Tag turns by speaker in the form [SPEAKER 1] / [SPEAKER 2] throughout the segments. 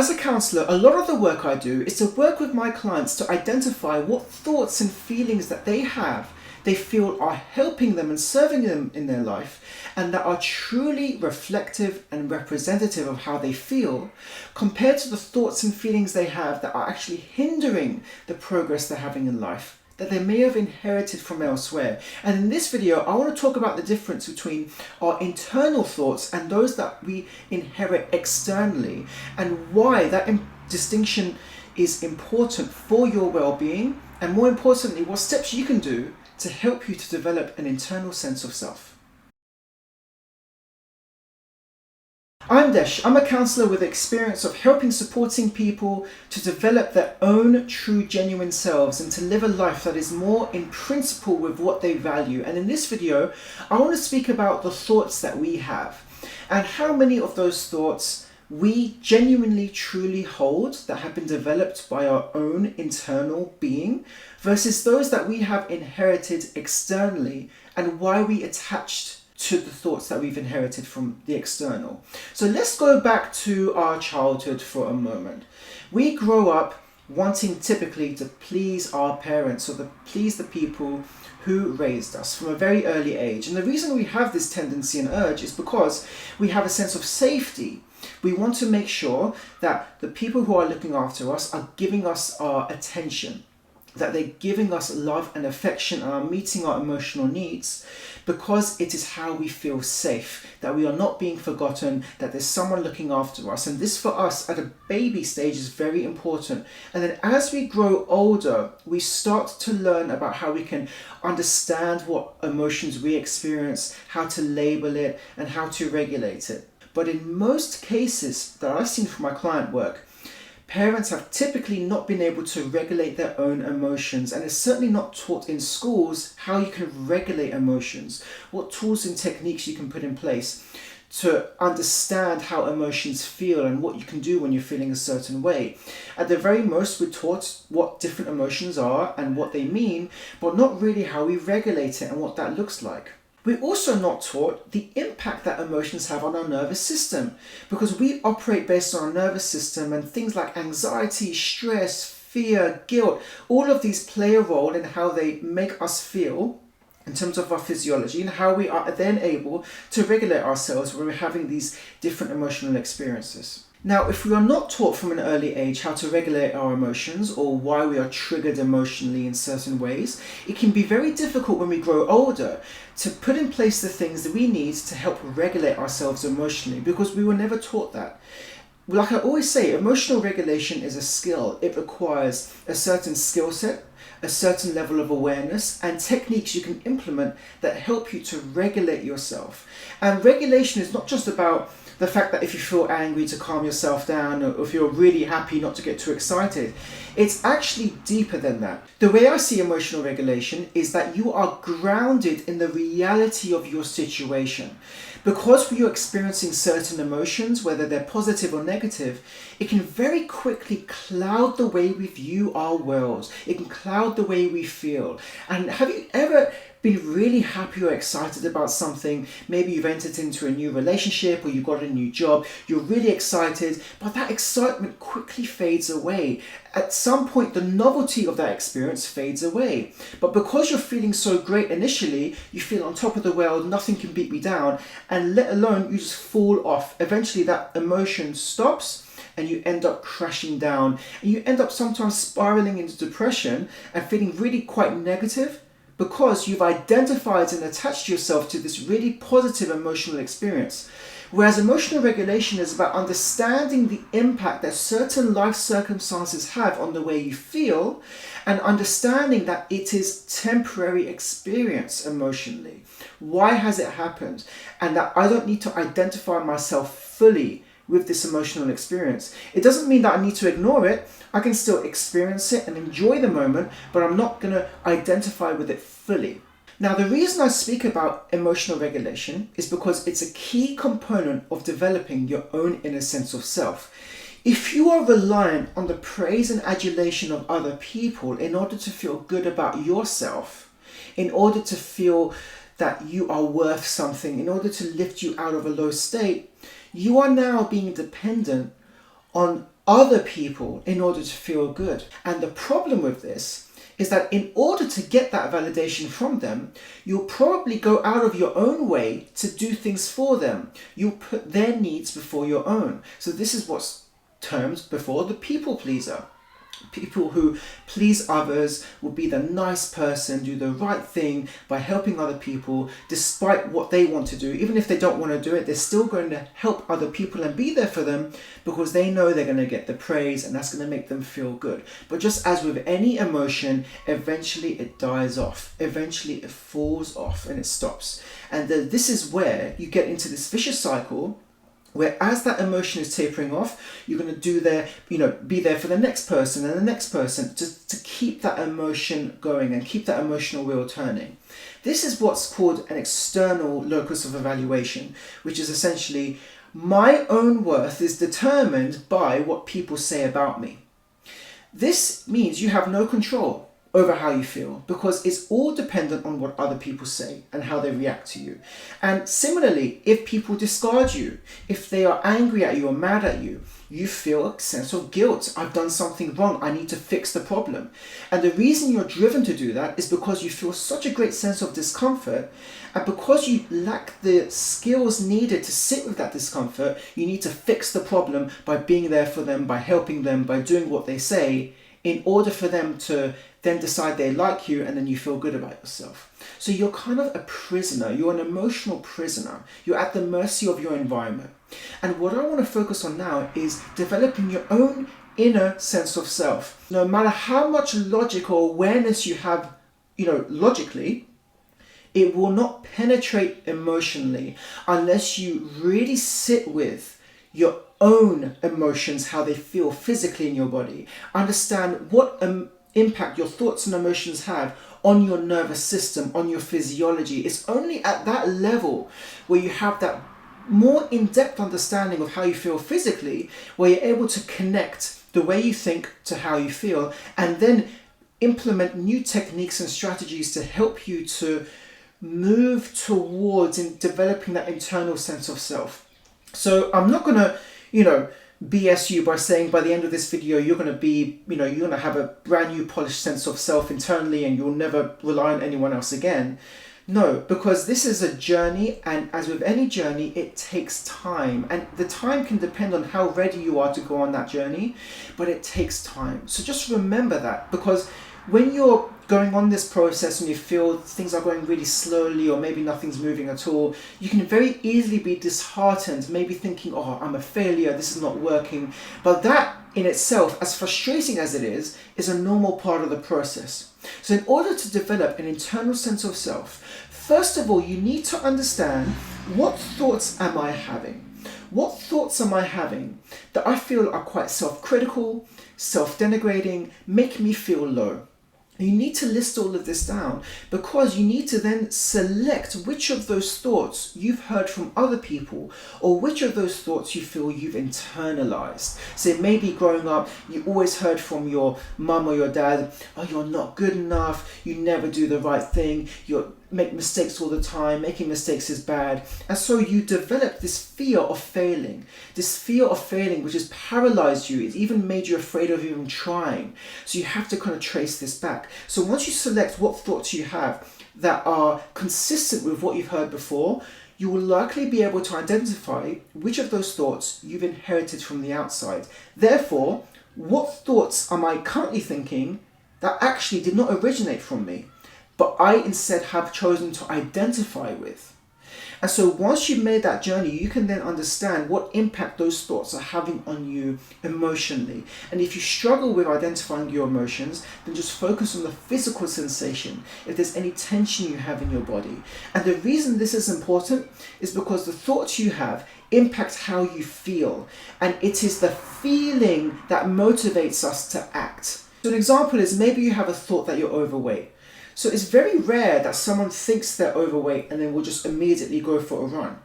[SPEAKER 1] As a counsellor, a lot of the work I do is to work with my clients to identify what thoughts and feelings that they feel are helping them and serving them in their life, and that are truly reflective and representative of how they feel, compared to the thoughts and feelings they have that are actually hindering the progress they're having in life, that they may have inherited from elsewhere. And in this video, I want to talk about the difference between our internal thoughts and those that we inherit externally, and why that distinction is important for your well-being, and more importantly, what steps you can do to help you to develop an internal sense of self. I'm Desh. I'm a counsellor with experience of supporting people to develop their own true, genuine selves and to live a life that is more in principle with what they value. And in this video, I want to speak about the thoughts that we have and how many of those thoughts we genuinely, truly hold that have been developed by our own internal being versus those that we have inherited externally, and why we attached to the thoughts that we've inherited from the external. So let's go back to our childhood for a moment. We grow up wanting typically to please our parents or to please the people who raised us from a very early age. And the reason we have this tendency and urge is because we have a sense of safety. We want to make sure that the people who are looking after us are giving us our attention, that they're giving us love and affection and are meeting our emotional needs, because it is how we feel safe, that we are not being forgotten, that there's someone looking after us. And this for us at a baby stage is very important. And then as we grow older, we start to learn about how we can understand what emotions we experience, how to label it, and how to regulate it. But in most cases that I've seen from my client work, parents have typically not been able to regulate their own emotions, and it's certainly not taught in schools how you can regulate emotions, what tools and techniques you can put in place to understand how emotions feel and what you can do when you're feeling a certain way. At the very most, we're taught what different emotions are and what they mean, but not really how we regulate it and what that looks like. We're also not taught the impact that emotions have on our nervous system, because we operate based on our nervous system, and things like anxiety, stress, fear, guilt, all of these play a role in how they make us feel in terms of our physiology and how we are then able to regulate ourselves when we're having these different emotional experiences. Now, if we are not taught from an early age how to regulate our emotions or why we are triggered emotionally in certain ways, it can be very difficult when we grow older to put in place the things that we need to help regulate ourselves emotionally, because we were never taught that. Like I always say, emotional regulation is a skill. It requires a certain skill set, a certain level of awareness, and techniques you can implement that help you to regulate yourself. And regulation is not just about the fact that if you feel angry to calm yourself down, or if you're really happy not to get too excited. It's actually deeper than that. The way I see emotional regulation is that you are grounded in the reality of your situation. Because we are experiencing certain emotions, whether they're positive or negative, it can very quickly cloud the way we view our world. It can cloud the way we feel. And have you ever been really happy or excited about something? Maybe you've entered into a new relationship or you've got a new job. You're really excited, but that excitement quickly fades away. At some point, the novelty of that experience fades away. But because you're feeling so great initially, you feel on top of the world, nothing can beat me down, and let alone you just fall off. Eventually that emotion stops and you end up crashing down, and you end up sometimes spiraling into depression and feeling really quite negative, because you've identified and attached yourself to this really positive emotional experience. Whereas emotional regulation is about understanding the impact that certain life circumstances have on the way you feel, and understanding that it is temporary experience emotionally. Why has it happened? And that I don't need to identify myself fully with this emotional experience. It doesn't mean that I need to ignore it. I can still experience it and enjoy the moment, but I'm not going to identify with it fully. Now, the reason I speak about emotional regulation is because it's a key component of developing your own inner sense of self. If you are reliant on the praise and adulation of other people in order to feel good about yourself, in order to feel that you are worth something, in order to lift you out of a low state, you are now being dependent on other people in order to feel good. And the problem with this is that in order to get that validation from them, you'll probably go out of your own way to do things for them. You'll put their needs before your own. So this is what's termed before the people pleaser. People who please others will be the nice person, do the right thing by helping other people despite what they want to do. Even if they don't want to do it, they're still going to help other people and be there for them because they know they're going to get the praise and that's going to make them feel good. But just as with any emotion, eventually it dies off. Eventually it falls off and it stops. And this is where you get into this vicious cycle where as that emotion is tapering off, you're going to be there for the next person and the next person to keep that emotion going and keep that emotional wheel turning. This is what's called an external locus of evaluation, which is essentially my own worth is determined by what people say about me. This means you have no control over how you feel because it's all dependent on what other people say and how they react to you. And similarly, if people discard you, if they are angry at you or mad at you, you feel a sense of guilt. I've done something wrong. I need to fix the problem. And the reason you're driven to do that is because you feel such a great sense of discomfort, and because you lack the skills needed to sit with that discomfort, you need to fix the problem by being there for them, by helping them, by doing what they say, in order for them to then decide they like you and then you feel good about yourself. So you're kind of a prisoner, you're an emotional prisoner. You're at the mercy of your environment. And what I want to focus on now is developing your own inner sense of self. No matter how much logical awareness you have, logically, it will not penetrate emotionally unless you really sit with your own emotions, how they feel physically in your body. Understand what impact your thoughts and emotions have on your nervous system, on your physiology. It's only at that level where you have that more in-depth understanding of how you feel physically, where you're able to connect the way you think to how you feel, and then implement new techniques and strategies to help you to move towards in developing that internal sense of self. So I'm not going to, BS you by saying by the end of this video you're going to be, you're going to have a brand new polished sense of self internally and you'll never rely on anyone else again. No, because this is a journey, and as with any journey, it takes time, and the time can depend on how ready you are to go on that journey, but it takes time. So just remember that, because when you're going on this process and you feel things are going really slowly or maybe nothing's moving at all, you can very easily be disheartened, maybe thinking, oh, I'm a failure, this is not working. But that in itself, as frustrating as it is a normal part of the process. So in order to develop an internal sense of self, first of all, you need to understand, what thoughts am I having? What thoughts am I having that I feel are quite self-critical, self-denigrating, make me feel low? You need to list all of this down, because you need to then select which of those thoughts you've heard from other people, or which of those thoughts you feel you've internalized. So maybe growing up, you always heard from your mum or your dad, oh, you're not good enough, you never do the right thing, you make mistakes all the time, making mistakes is bad. And so you develop this fear of failing, which has paralyzed you. It's even made you afraid of even trying. So you have to kind of trace this back. So once you select what thoughts you have that are consistent with what you've heard before, you will likely be able to identify which of those thoughts you've inherited from the outside. Therefore, what thoughts am I currently thinking that actually did not originate from me, but I instead have chosen to identify with? And so once you've made that journey, you can then understand what impact those thoughts are having on you emotionally. And if you struggle with identifying your emotions, then just focus on the physical sensation, if there's any tension you have in your body. And the reason this is important is because the thoughts you have impact how you feel. And it is the feeling that motivates us to act. So an example is, maybe you have a thought that you're overweight. So it's very rare that someone thinks they're overweight and then will just immediately go for a run.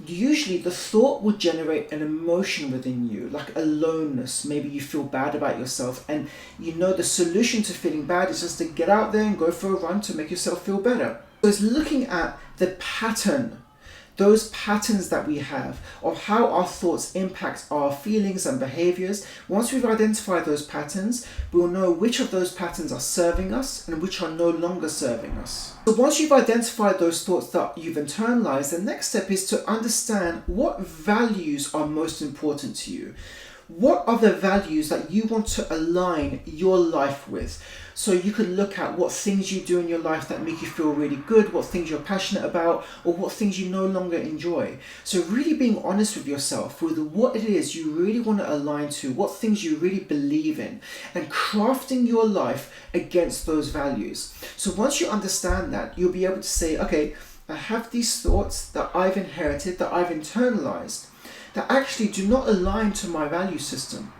[SPEAKER 1] Usually the thought will generate an emotion within you, like aloneness. Maybe you feel bad about yourself, and the solution to feeling bad is just to get out there and go for a run to make yourself feel better. So it's looking at the pattern those patterns that we have of how our thoughts impact our feelings and behaviors, once we've identified those patterns, we'll know which of those patterns are serving us and which are no longer serving us. So once you've identified those thoughts that you've internalized, the next step is to understand what values are most important to you. What are the values that you want to align your life with? So you can look at what things you do in your life that make you feel really good, what things you're passionate about, or what things you no longer enjoy. So really being honest with yourself with what it is you really want to align to, what things you really believe in, and crafting your life against those values. So once you understand that, you'll be able to say, okay, I have these thoughts that I've inherited, that I've internalized, that actually do not align to my value system.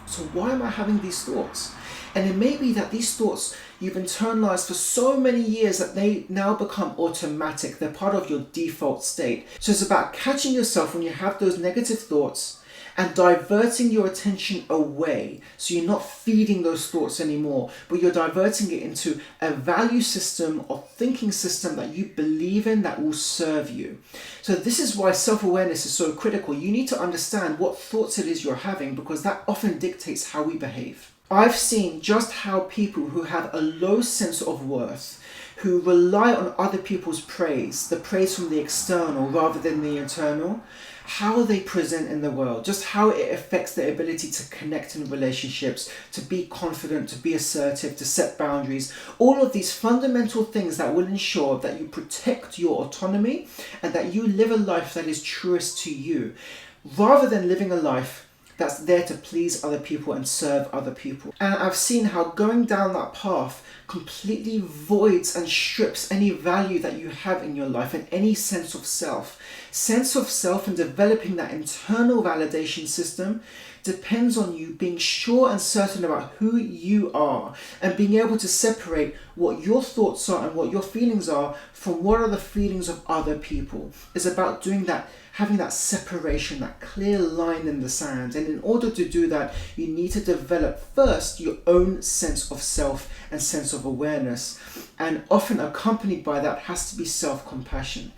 [SPEAKER 1] So why am I having these thoughts? And it may be that these thoughts you've internalized for so many years that they now become automatic. They're part of your default state. So it's about catching yourself when you have those negative thoughts and diverting your attention away. So you're not feeding those thoughts anymore, but you're diverting it into a value system or thinking system that you believe in that will serve you. So this is why self-awareness is so critical. You need to understand what thoughts it is you're having, because that often dictates how we behave. I've seen just how people who have a low sense of worth, who rely on other people's praise, the praise from the external rather than the internal, how they present in the world, just how it affects their ability to connect in relationships, to be confident, to be assertive, to set boundaries, all of these fundamental things that will ensure that you protect your autonomy and that you live a life that is truest to you, rather than living a life that's there to please other people and serve other people. And I've seen how going down that path completely voids and strips any value that you have in your life and any sense of self. Sense of self and developing that internal validation system depends on you being sure and certain about who you are and being able to separate what your thoughts are and what your feelings are from what are the feelings of other people. It's about doing that, having that separation, that clear line in the sand. And in order to do that, you need to develop first your own sense of self and sense of awareness. And often accompanied by that has to be self-compassion.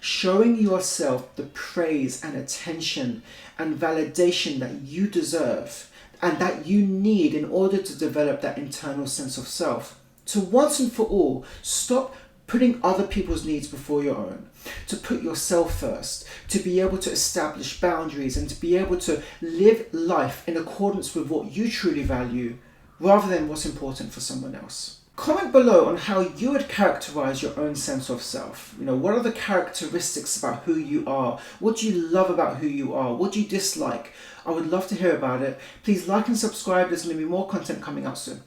[SPEAKER 1] Showing yourself the praise and attention and validation that you deserve and that you need in order to develop that internal sense of self. To once and for all, stop putting other people's needs before your own, to put yourself first, to be able to establish boundaries and to be able to live life in accordance with what you truly value rather than what's important for someone else. Comment below on how you would characterize your own sense of self. What are the characteristics about who you are? What do you love about who you are? What do you dislike? I would love to hear about it. Please like and subscribe. There's going to be more content coming out soon.